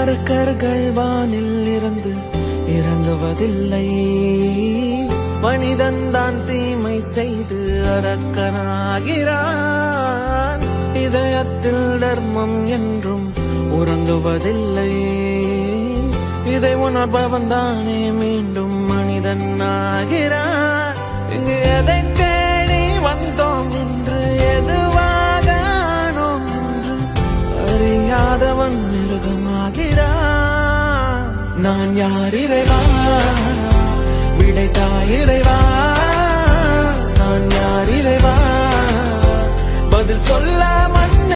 அரக்கர்கள் வானில் இருந்து இறங்குவதில்லை, மனிதன் தான் தீமை செய்து அரக்கனாகிறான். இதயத்தில் தர்மம் என்றும் உறங்குவதில்லை, இதை உணர்பவன் தானே மீண்டும் மனிதன் ஆகிறான். இங்கு எதை தேடி வந்தோம் என்று, எதுவாக ஆனோம் என்று அறியாதவன் மிருகமாகிறான். நான் யார் இறைவா, விடைத்தாய் இறைவா. நான் யார் இறைவா, பதில் சொல்ல